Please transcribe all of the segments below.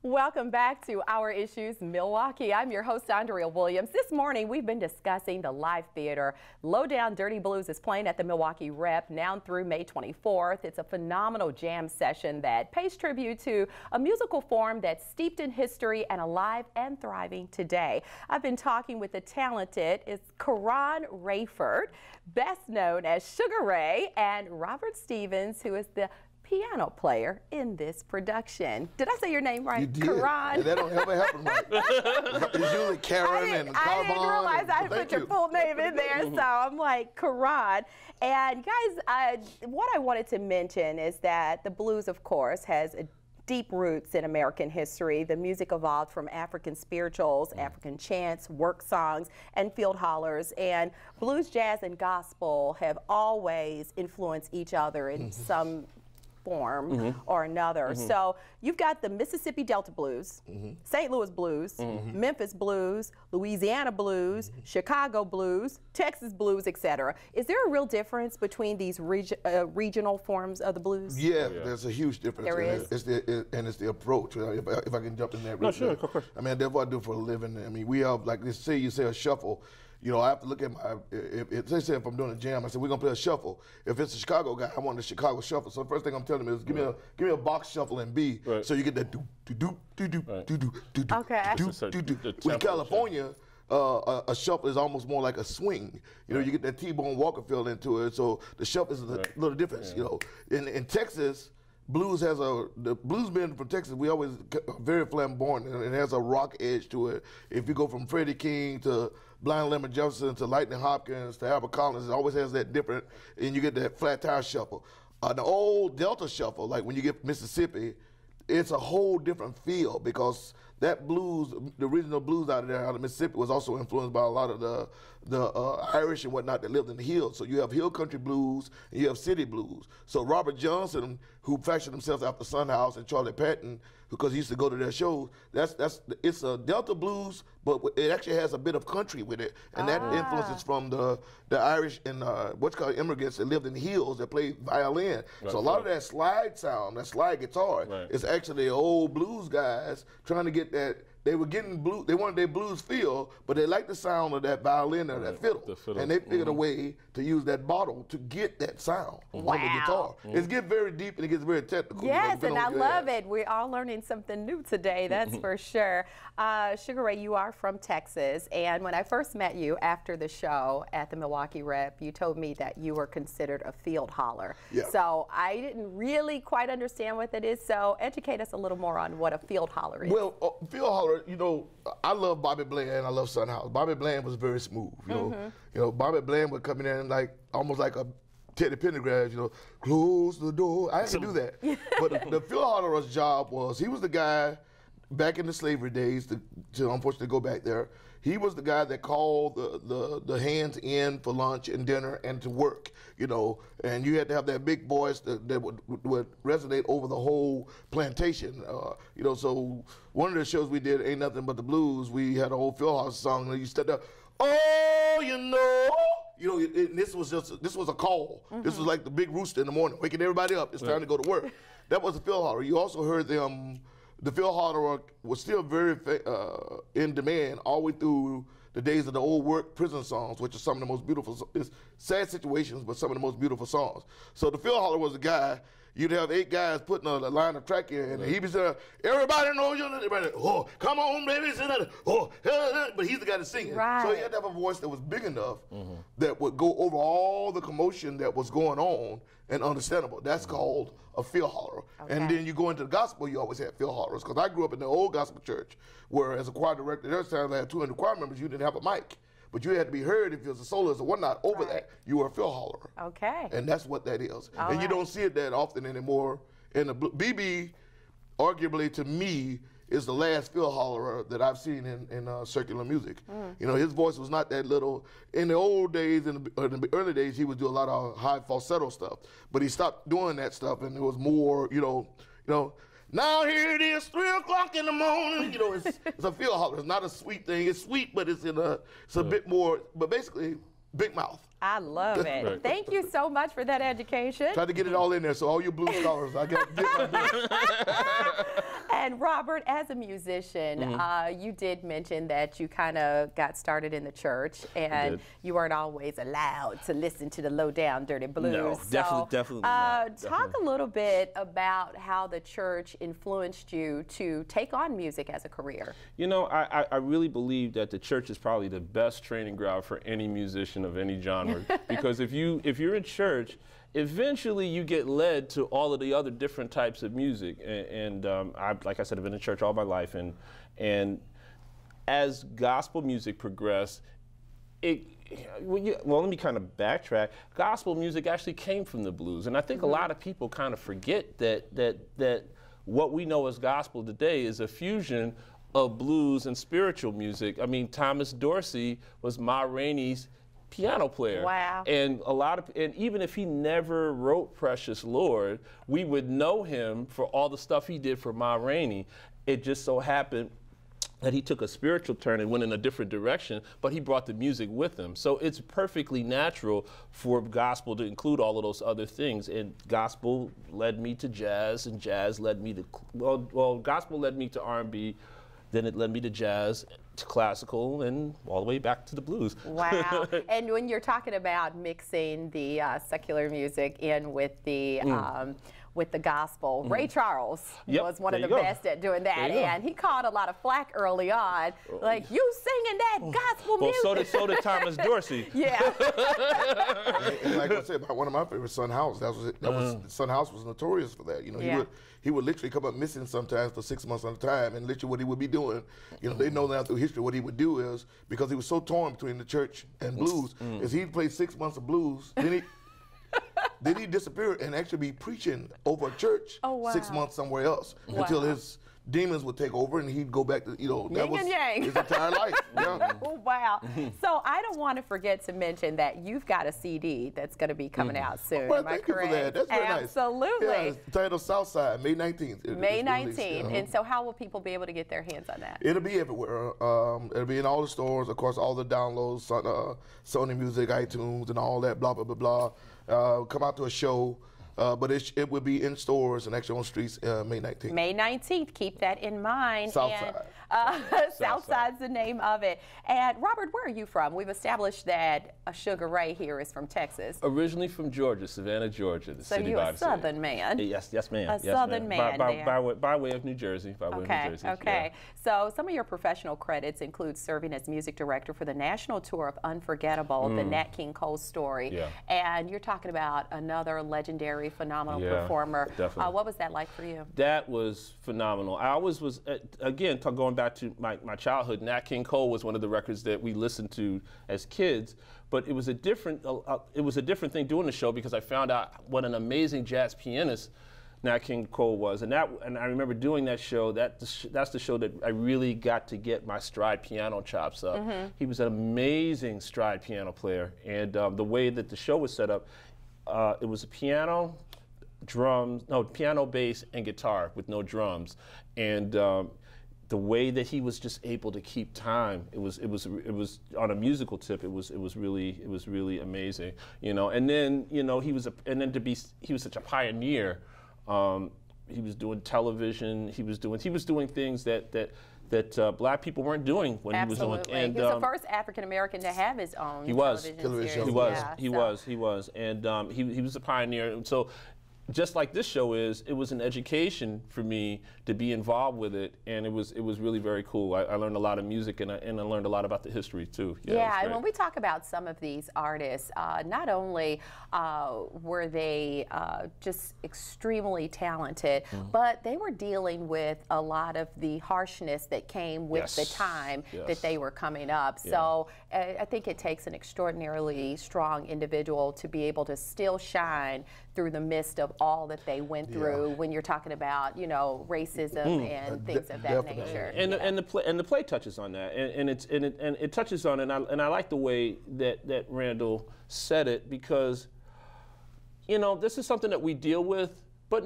Welcome back to Our Issues Milwaukee. I'm your host, Andrea Williams. This morning, we've been discussing the live theater. Lowdown Dirty Blues is playing at the Milwaukee Rep now through May 24th. It's a phenomenal jam session that pays tribute to a musical form that's steeped in history and alive and thriving today. I've been talking with the talented Karan Rayford, best known as Sugaray, and Robert Stephens, who is the piano player in this production. Did I say your name right? You did. Karan. And that don't ever happen right. It's usually Karen and Carbon. I didn't realize I had put your full name in there, so I'm like, Karan. And guys, what I wanted to mention is that the blues, of course, has deep roots in American history. The music evolved from African spirituals, African chants, work songs, and field hollers. And blues, jazz, and gospel have always influenced each other in some form or another. So you've got the Mississippi Delta Blues, St. Louis Blues, Memphis Blues, Louisiana Blues, Chicago Blues, Texas Blues, etc. Is there a real difference between these regional forms of the blues? Yeah, there's a huge difference. There is. It's the approach. If I can jump in there. No, sure, of course. I mean, that's what I do for a living. I mean, we have, like, let's say you say a shuffle. You know, I have to look at my, if they say if I'm doing a jam, I said, we're going to play a shuffle. If it's a Chicago guy, I want the Chicago shuffle. So the first thing I'm telling him is, give me a box shuffle in B, so you get that do-do-do-do-do-do-do-do-do. Okay. Do-do-do. In California, a shuffle is almost more like a swing. You know, you get that T-Bone Walker feel into it, so the shuffle is a little different, you know. In Texas, blues has the bluesmen from Texas, we always very flamboyant, and it has a rock edge to it. If you go from Freddie King to Blind Lemon Jefferson to Lightning Hopkins to Albert Collins, it always has that different, and you get that flat tire shuffle. The old Delta shuffle, like when you get Mississippi, it's a whole different feel because that blues, the original blues out of Mississippi was also influenced by a lot of the Irish and whatnot that lived in the hills. So you have hill country blues and you have city blues. So Robert Johnson, who fashioned himself after Son House, and Charlie Patton, because he used to go to their shows, it's a Delta blues, but it actually has a bit of country with it, and that influences from the Irish and what's called immigrants that lived in the hills that played violin. So a lot of that slide sound, that slide guitar, is actually old blues guys trying to get that. They were getting blues, they wanted their blues feel, but they liked the sound of that violin or that fiddle. And they figured a way to use that bottle to get that sound on the guitar. It gets very deep and it gets very technical. Yes, and I love it. We're all learning something new today, that's for sure. Sugaray, you are from Texas, and when I first met you after the show at the Milwaukee Rep, you told me that you were considered a field holler. So I didn't really quite understand what that is, so educate us a little more on what a field holler is. Well, field holler, you know, I love Bobby Bland and I love Son House. Bobby Bland was very smooth, you know. Bobby Bland would come in like almost like a Teddy Pendergrass, you know, close the door. I had to do that. But the field holler's job was, he was the guy back in the slavery days, to unfortunately go back there, he was the guy that called the hands in for lunch and dinner and to work, you know, and you had to have that big voice that would resonate over the whole plantation, you know. So one of the shows we did, Ain't Nothing But the Blues, we had a whole field house song, and you stepped up, oh, you know, this was a call. This was like the big rooster in the morning, waking everybody up. It's time to go to work. That was a field holler. You also heard them. The field holler was still very in demand all the way through the days of the old work prison songs, which are some of the most beautiful, it's sad situations, but some of the most beautiful songs. So the field holler was a guy, you'd have 8 guys putting a line of track in, and he'd be saying, everybody knows you, everybody, oh, come on, baby, oh, but he's the guy that's singing. So he had to have a voice that was big enough that would go over all the commotion that was going on and understandable. That's called a field holler. And then you go into the gospel, you always had field hollers, because I grew up in the old gospel church, where as a choir director, there's times I had 200 choir members, you didn't have a mic. But you had to be heard if you was a soloist or whatnot. Over that, you were a field holler. And that's what that is. And you don't see it that often anymore. And the BB, arguably to me, is the last field holler that I've seen in circular music. You know, his voice was not that little. In the old days, in the early days, he would do a lot of high falsetto stuff. But he stopped doing that stuff, and it was more, you know, now here it is, 3 o'clock in the morning. You know, it's a field holler. It's not a sweet thing. It's sweet, but it's a bit more. But basically, big mouth. I love it. Right. Thank you so much for that education. Tried to get it all in there, so all you blues scholars, I got to get my blues. And Robert, as a musician, you did mention that you kind of got started in the church, and you weren't always allowed to listen to the low down dirty blues. No, definitely not. Talk a little bit about how the church influenced you to take on music as a career. You know, I really believe that the church is probably the best training ground for any musician of any genre. Because if you're in church, eventually you get led to all of the other different types of music. And like I said, I've been in church all my life, and as gospel music progressed, well, let me kind of backtrack. Gospel music actually came from the blues, and I think a lot of people kind of forget that what we know as gospel today is a fusion of blues and spiritual music. I mean, Thomas Dorsey was Ma Rainey's piano player. Wow. And and even if he never wrote Precious Lord, we would know him for all the stuff he did for Ma Rainey. It just so happened that he took a spiritual turn and went in a different direction, but he brought the music with him. So it's perfectly natural for gospel to include all of those other things. And gospel led me to jazz, and jazz led me to, well, gospel led me to R&B, then it led me to jazz, to classical, and all the way back to the blues. Wow. And when you're talking about mixing the secular music in with the gospel, Ray Charles was one of the best at doing that, and he caught a lot of flack early on, like, you singing that gospel music. Well, so did Thomas Dorsey. Yeah. And like I said, one of my favorites, Son House. Son House was notorious for that. You know, he would literally come up missing sometimes for 6 months at a time, and literally what he would be doing, you know, they know now through history what he would do is, because he was so torn between the church and blues, is he'd play 6 months of blues, then he'd disappear and actually be preaching over a church 6 months somewhere else until his demons would take over and he'd go back to, you know, that was his entire life. Yeah. Wow. So I don't want to forget to mention that you've got a CD that's going to be coming out soon. Well, Am I thank you correct? for that. That's very nice. Absolutely. Yeah, it's titled Southside, May 19th. May 19th. And so how will people be able to get their hands on that? It'll be everywhere. It'll be in all the stores, of course, all the downloads, Sony Music, iTunes, and all that, blah, blah, blah, blah. Come out to a show. But it will be in stores and actually on streets May 19th. May 19th. Keep that in mind. Southside. Southside's the name of it. And Robert, where are you from? We've established that Sugaray here is from Texas. Originally from Georgia, Savannah, Georgia, the city you're a Southern man. Yes, ma'am. A Southern man by way of New Jersey. Okay. Yeah. So some of your professional credits include serving as music director for the national tour of Unforgettable, the Nat King Cole story. Yeah. And you're talking about another legendary, phenomenal performer. Definitely. What was that like for you? That was phenomenal. I always was, again, going back to my childhood, Nat King Cole was one of the records that we listened to as kids, but it was a different thing doing the show because I found out what an amazing jazz pianist Nat King Cole was, and I remember doing that show. That's the show that I really got to get my stride piano chops up. He was an amazing stride piano player, and the way that the show was set up, it was a piano, bass, and guitar with no drums, and the way that he was just able to keep time, it was on a musical tip. It was really amazing, you know. And then he was such a pioneer. He was doing television. He was doing things that black people weren't doing when he was doing. And he was the first African American to have his own television series. He was, and he was a pioneer. And so, just like this show is, it was an education for me to be involved with it, and it was really very cool. I learned a lot of music, and I learned a lot about the history too. Yeah, and when we talk about some of these artists, not only were they just extremely talented, but they were dealing with a lot of the harshness that came with the time that they were coming up. So I think it takes an extraordinarily strong individual to be able to still shine through the midst of all that they went through when you're talking about, racism and things of that nature. And the play touches on that, and it touches on it, and I like the way that Randall said it, because this is something that we deal with, but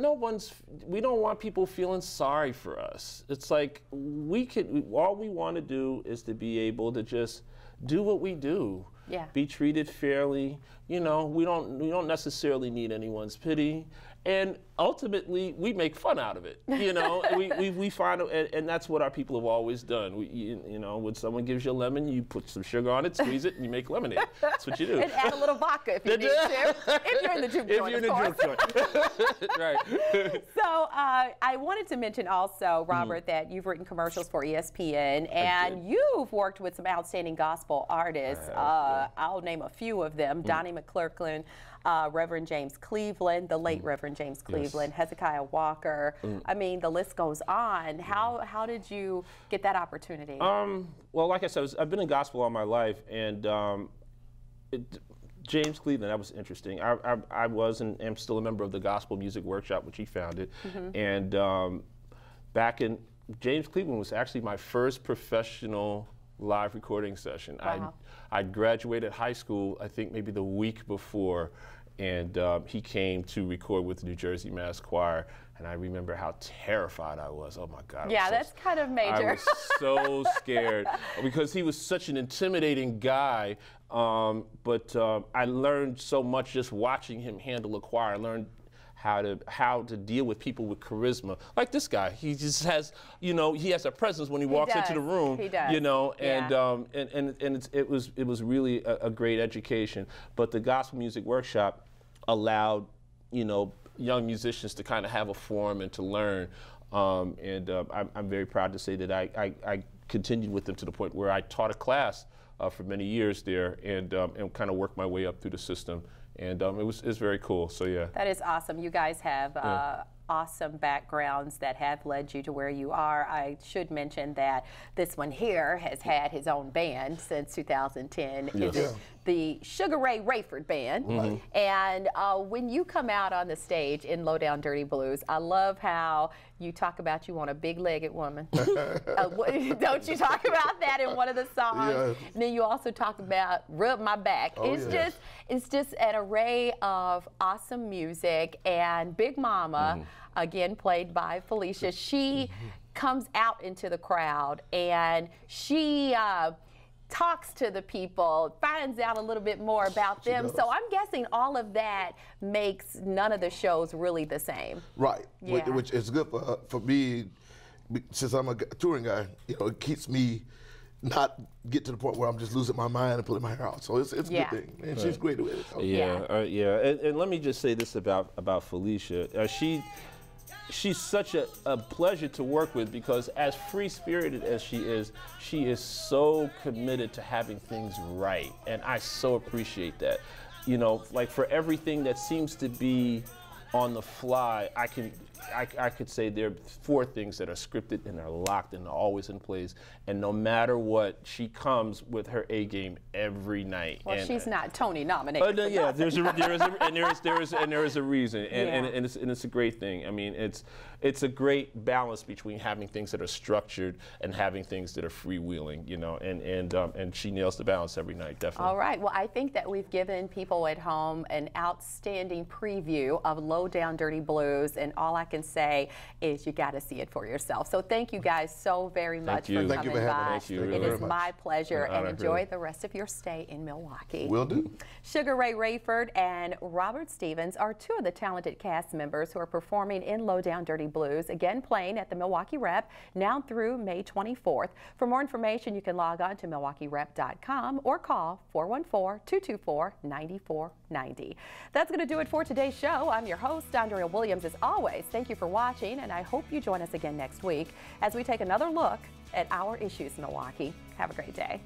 we don't want people feeling sorry for us. It's like all we want to do is to be able to just do what we do. be treated fairly. You know, we don't necessarily need anyone's pity. And ultimately, we make fun out of it. You know, we find, and that's what our people have always done. You know, when someone gives you a lemon, you put some sugar on it, squeeze it, and you make lemonade. That's what you do. And add a little vodka if you need to. If you're in the juke joint, if you're in the juke joint. Right. So I wanted to mention also, Robert, that you've written commercials for ESPN, and you've worked with some outstanding gospel artists. I'll name a few of them: Donnie McClurkin, Reverend James Cleveland, the late Reverend James Cleveland, Hezekiah Walker. I mean, the list goes on. How did you get that opportunity? Well, like I said, I've been in gospel all my life, and James Cleveland, that was interesting. I was and am still a member of the Gospel Music Workshop, which he founded. And James Cleveland was actually my first professional live recording session. Wow. I graduated high school, I think maybe the week before, and he came to record with the New Jersey Mass Choir, and I remember how terrified I was. Oh my God. Yeah, that's kind of major. I was so scared because he was such an intimidating guy, but I learned so much just watching him handle a choir. I learned how to deal with people with charisma. Like this guy, he just has, you know, he has a presence when he walks into the room. He does. You know, and it was really a great education. But the Gospel Music Workshop allowed, you know, young musicians to kind of have a forum and to learn. I'm very proud to say that I continued with them to the point where I taught a class for many years there, and kind of worked my way up through the system. And it's very cool. So yeah. That is awesome. You guys have awesome backgrounds that have led you to where you are. I should mention that this one here has had his own band since 2010. Yes. It's the Sugaray Rayford Band. And when you come out on the stage in Low Down Dirty Blues, I love how you talk about you want a big-legged woman. Don't you talk about that in one of the songs? Yes. And then you also talk about Rub My Back. It's just an array of awesome music. And Big Mama, again played by Felicia, she comes out into the crowd and she talks to the people, finds out a little bit more about them. So I'm guessing all of that makes none of the shows really the same. Right, Yeah. which is good for me, since I'm a touring guy. You know, it keeps me not get to the point where I'm just losing my mind and pulling my hair out. So it's a good thing, and she's great with it. So. And let me just say this about Felicia. She's such a pleasure to work with, because as free-spirited as she is so committed to having things right, and I so appreciate that. You know, like for everything that seems to be on the fly, I could say there are 4 things that are scripted and are locked and are always in place. And no matter what, she comes with her A game every night. Well, she's not Tony nominated. Yeah, there is a reason, and it's a great thing. I mean, it's a great balance between having things that are structured and having things that are freewheeling. You know, and she nails the balance every night, definitely. All right. Well, I think that we've given people at home an outstanding preview of Low Down Dirty Blues, and all I can say is you got to see it for yourself. So thank you guys so very much for coming by. It is my pleasure, and enjoy the rest of your stay in Milwaukee. Will do. Sugaray Rayford and Robert Stephens are 2 of the talented cast members who are performing in Low Down Dirty Blues, again playing at the Milwaukee Rep now through May 24th. For more information, you can log on to MilwaukeeRep.com or call 414-224-9490. That's going to do it for today's show. I'm your host, Andrea Williams. As always, thank you for watching, and I hope you join us again next week as we take another look at our issues in Milwaukee. Have a great day.